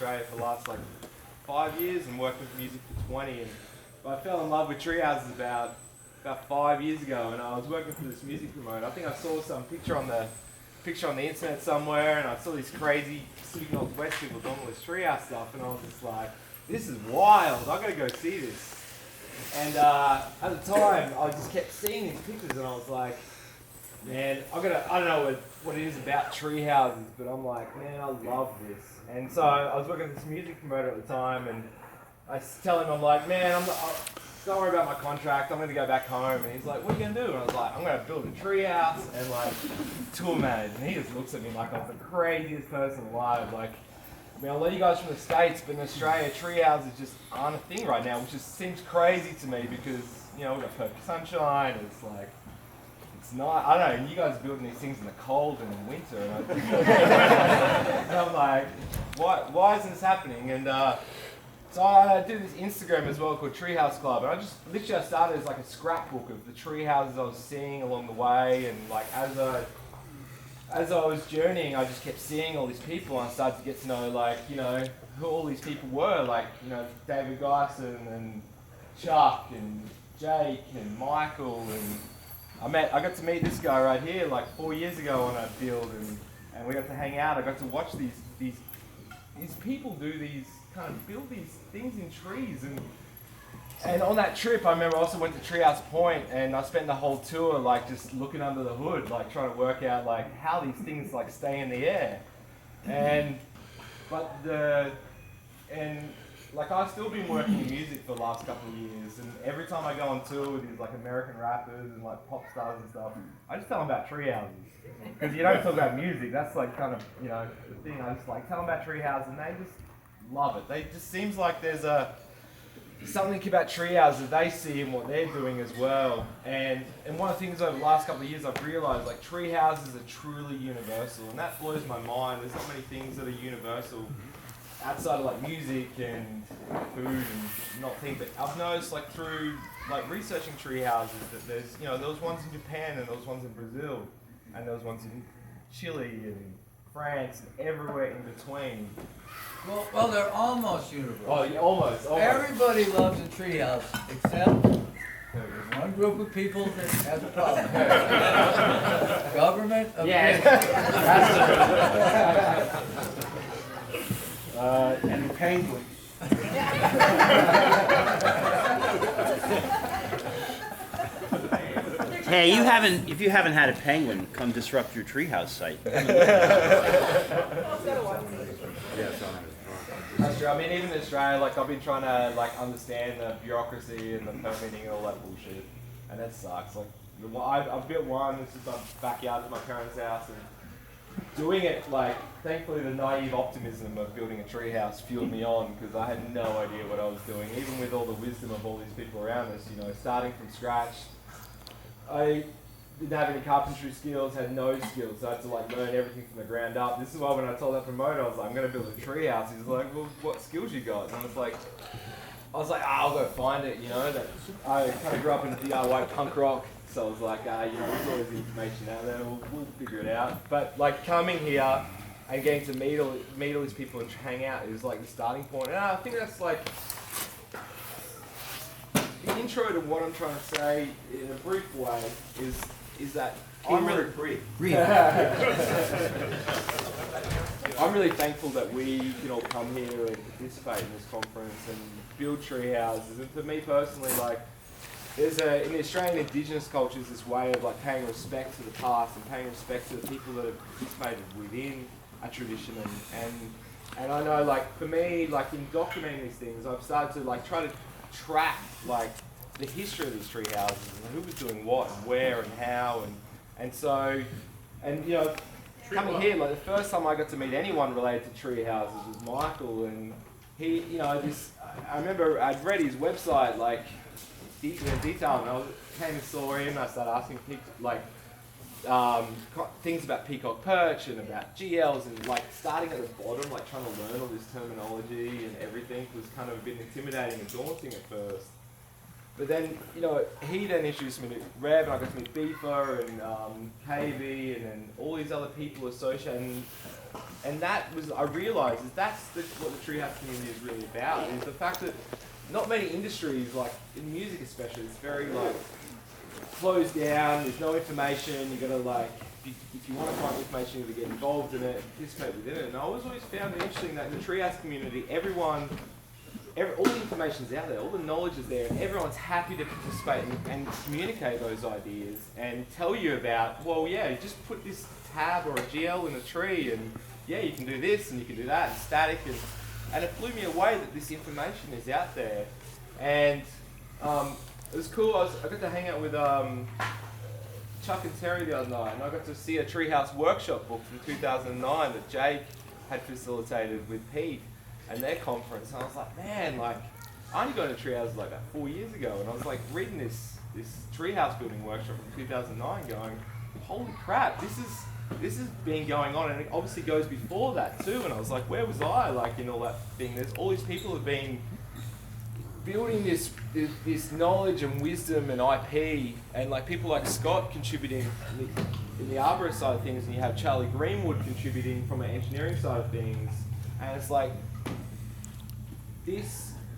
Australia for the last like 5 years and worked with music for 20. And I fell in love with Treehouse about 5 years ago, and I was working for this music promoter. I think I saw some picture on the internet somewhere, and I saw these crazy Pacific Northwest people doing all this Treehouse stuff, and I was just like, this is wild. I gotta go see this. And at the time, I just kept seeing these pictures, and I was like, man, I don't know what it is about tree houses, but I'm like, man, I love this. And so I was working with this music promoter at the time, and I tell him, I'm like, man, don't worry about my contract, I'm going to go back home. And he's like, what are you going to do? And I was like, I'm going to build a tree house and like tour manage. And he just looks at me like I'm the craziest person alive. Like, I mean, I know you guys from the States, but in Australia, tree houses just aren't a thing right now, which just seems crazy to me because, you know, we've got perfect sunshine, it's like, it's not, I don't know, and you guys are building these things in the cold and in winter, and I'm like, why isn't this happening? And so I do this Instagram as well called Treehouse Club, and I started as like a scrapbook of the tree houses I was seeing along the way, and like as I was journeying, I just kept seeing all these people, and I started to get to know, like, you know, who all these people were, like, you know, David Geisen and Chuck and Jake and Michael, and I got to meet this guy right here like 4 years ago on a field, and we got to hang out. I got to watch these people do these kind of build these things in trees, and on that trip I remember I also went to Treehouse Point, and I spent the whole tour like just looking under the hood, like trying to work out like how these things like stay in the air, and like I've still been working in music for the last couple of years, and every time I go on tour with these like American rappers and like pop stars and stuff, I just tell them about tree houses. Because you don't talk about music, that's like kind of, you know, the thing. I just like tell them about tree houses, and they just love it. They just seems like there's something about tree houses that they see and what they're doing as well. And one of the things over the last couple of years I've realised, like, tree houses are truly universal, and that blows my mind. There's not many things that are universal outside of like music and food and not things. But I've noticed like through like researching tree houses that there's, you know, there was ones in Japan and there was ones in Brazil and there was ones in Chile and France and everywhere in between. Well, they're almost universal. Oh, yeah, almost. Everybody loves a treehouse, except there's one group of people that has a problem. Government of and penguins. Hey, if you haven't had a penguin, come disrupt your treehouse site. That's true. I mean, even in Australia, like I've been trying to like understand the bureaucracy and the permitting and all that bullshit, and that sucks. Like, I've built one. This is my backyard of my parents' house, and doing it, like, thankfully the naive optimism of building a treehouse fueled me on, because I had no idea what I was doing, even with all the wisdom of all these people around us, you know, starting from scratch. I didn't have any carpentry skills, had no skills, so I had to like learn everything from the ground up. This is why when I told that promoter, I was like, I'm going to build a treehouse, he's like, well, what skills you got? And I was like, I'll go find it, you know. I kind of grew up in DIY punk rock, so I was like, you know, there's always information out there, we'll figure it out. But like coming here and getting to meet all these people and hang out is like the starting point. And I think that's like the intro to what I'm trying to say in a brief way is that I'm really thankful that we can all come here and participate in this conference and build tree houses. And for me personally, like, in the Australian Indigenous cultures, this way of like paying respect to the past and paying respect to the people that have participated within a tradition. And I know, like, for me, like in documenting these things, I've started to like try to track like the history of these tree houses and who was doing what and where and how and so, and you know, coming here, like the first time I got to meet anyone related to tree houses was Michael, and he, you know, I remember I'd read his website like in detail, and I came and saw him, and I started asking like things about peacock perch and about GLs, and like starting at the bottom, like trying to learn all this terminology and everything was kind of a bit intimidating and daunting at first. But then, you know, he then introduced me to Rev, and I got to meet Beefer and KV and then all these other people associated. And that was, I realised, is that's what the Treehouse community is really about, is the fact that not many industries, like in music especially, it's very like closed down, there's no information, you gotta like, if you want to find information, you gotta get involved in it, participate within it. And I always found it interesting that in the Treehouse community, all the information's out there, all the knowledge is there, and everyone's happy to participate and communicate those ideas and tell you about, well, yeah, you just put this tab or a GL in a tree, and yeah, you can do this and you can do that, and static, and it blew me away that this information is out there. And it was cool. I got to hang out with Chuck and Terry the other night, and I got to see a Treehouse workshop book from 2009 that Jake had facilitated with Pete and their conference. And I was like, man, like, I only got into Treehouse like about 4 years ago, and I was like reading this Treehouse building workshop from 2009 going, holy crap, this has been going on, and it obviously goes before that too. And I was like, where was I, like, in all that thing? There's all these people have been building this knowledge and wisdom and IP, and like people like Scott contributing in the arborist side of things, and you have Charlie Greenwood contributing from an engineering side of things, and it's like the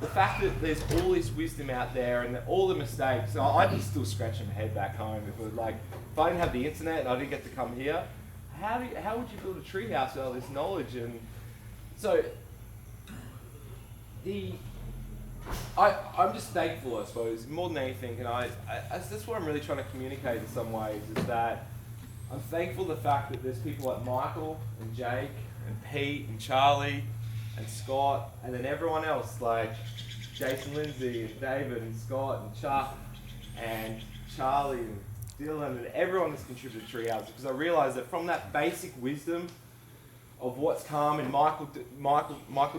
fact that there's all this wisdom out there and all the mistakes. I'd be still scratching my head back home if I didn't have the internet and I didn't get to come here. How would you build a treehouse with all this knowledge? And so I'm just thankful, I suppose, more than anything, and that's what I'm really trying to communicate in some ways, is that I'm thankful the fact that there's people like Michael and Jake and Pete and Charlie and Scott, and then everyone else like Jason Lindsay and David and Scott and Chuck and Charlie and Dylan and everyone that's contributed to Treehouse, because I realised that from that basic wisdom of what's come, and Michael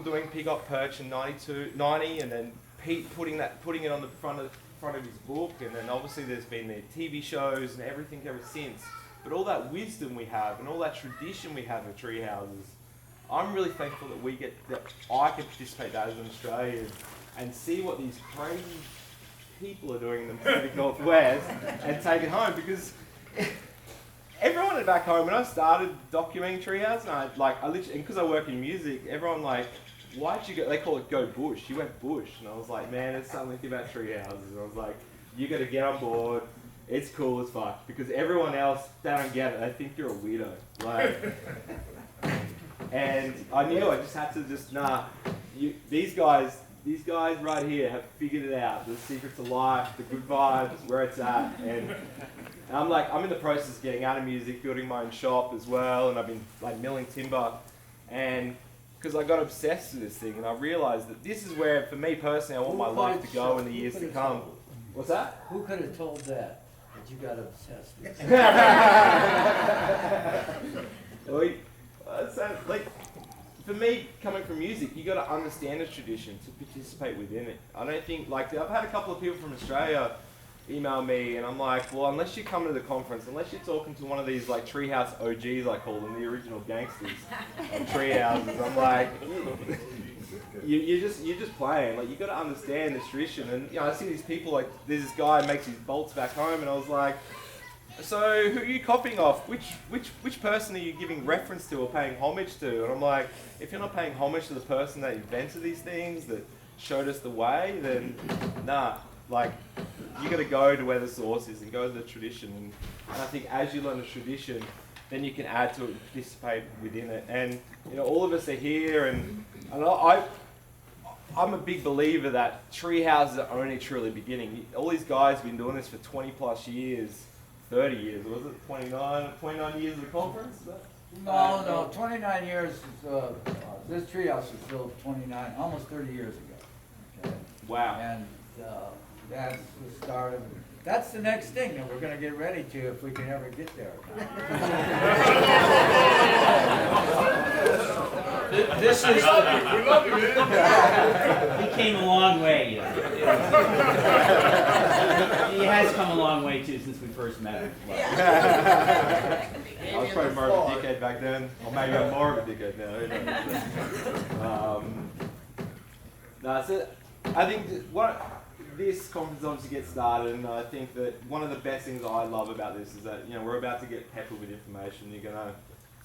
doing Peacock Perch in 90, and then Pete putting it on the front of his book, and then obviously there's been the TV shows and everything ever since. But all that wisdom we have and all that tradition we have with tree houses, I'm really thankful that I can participate in that as an Australian and see what these crazy people are doing in the Pacific Northwest and take it home, because everyone back home, when I started documenting Treehouse, and I literally, because I work in music, everyone like, why'd you go, they call it go bush, you went bush, and I was like, man, there's something about Treehouses, and I was like, you gotta get on board, it's cool as fuck, because everyone else, they don't get it, they think you're a weirdo, like, and I knew I just had to these guys right here have figured it out, the secrets of life, the good vibes, where it's at, and I'm in the process of getting out of music, building my own shop as well, and I've been like milling timber, and because I got obsessed with this thing, and I realised that this is where, for me personally, I want my life to go in the years to come. What's that? Who could have told that you got obsessed with? Like, for me, coming from music, you got to understand the tradition to participate within it. I don't think, like, I've had a couple of people from Australia email me, and I'm like, well, unless you come to the conference, unless you're talking to one of these like Treehouse OGs, I call them, the original gangsters of Treehouses, I'm like, you're just playing. Like, you got to understand this tradition. And you know, I see these people, like, there's this guy makes his bolts back home, and I was like, so who are you copying off? Which person are you giving reference to or paying homage to? And I'm like, if you're not paying homage to the person that invented these things, that showed us the way, then nah. Like, you got to go to where the source is and go to the tradition. And I think as you learn the tradition, then you can add to it and participate within it. And you know, all of us are here, and I'm a big believer that tree houses are only truly beginning. All these guys have been doing this for 20 plus years, 30 years, was it 29 years of the conference? No, 29 years. This treehouse was built 29, almost 30 years ago. Okay? Wow. And that's the start of it. That's the next thing that we're going to get ready to, if we can ever get there. This is. We love you, man. He came a long way. You know. He has come a long way too since we first met him. I was probably more of a dickhead back then, or maybe I'm more of a dickhead now. No, so I think this conference obviously gets started, and I think that one of the best things I love about this is that we're about to get peppered with information. You're gonna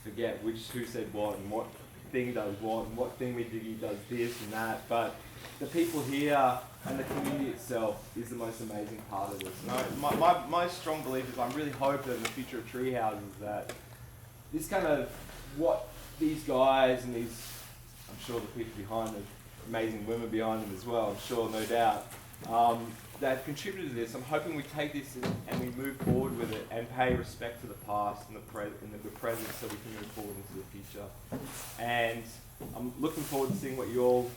forget who said what and what thing does what and what thing we does this and that, but the people here and the community itself is the most amazing part of this. And my strong belief is I really hope that in the future of Treehouse is that this kind of what these guys and these, I'm sure the people behind them, amazing women behind them as well, I'm sure, no doubt, that have contributed to this. I'm hoping we take this and we move forward with it and pay respect to the past and the present so we can move forward into the future. And I'm looking forward to seeing what you all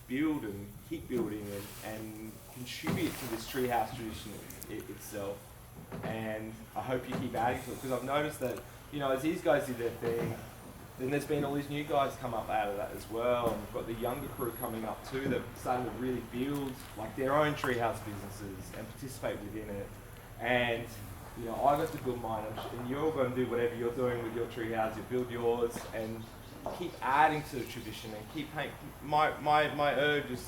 build and keep building and contribute to this Treehouse tradition itself. And I hope you keep adding to it, because I've noticed that, as these guys do their thing, then there's been all these new guys come up out of that as well. And we've got the younger crew coming up too that are starting to really build like their own Treehouse businesses and participate within it. And I got to build mine, and you're going to do whatever you're doing with your Treehouse. You build yours and keep adding to the tradition and keep my urge is,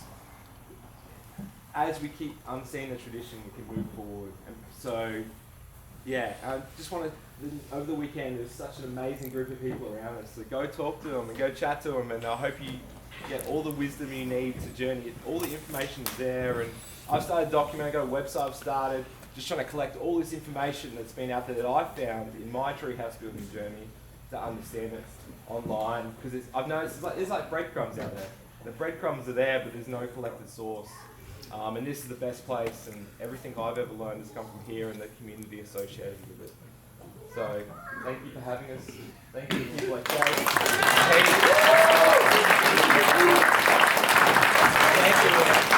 as we keep unseeing the tradition, we can move forward. And so, yeah, I just want to, over the weekend, there's such an amazing group of people around us, so go talk to them and go chat to them, and I hope you get all the wisdom you need to journey. All the information is there, and I've started documenting, I've got a website I've started, just trying to collect all this information that's been out there that I've found in my Treehouse building journey to understand it online, because I've noticed there's like breadcrumbs out there. The breadcrumbs are there, but there's no collected source. And this is the best place, and everything I've ever learned has come from here and the community associated with it. So, thank you for having us. Thank you to people like Jay. Thank you.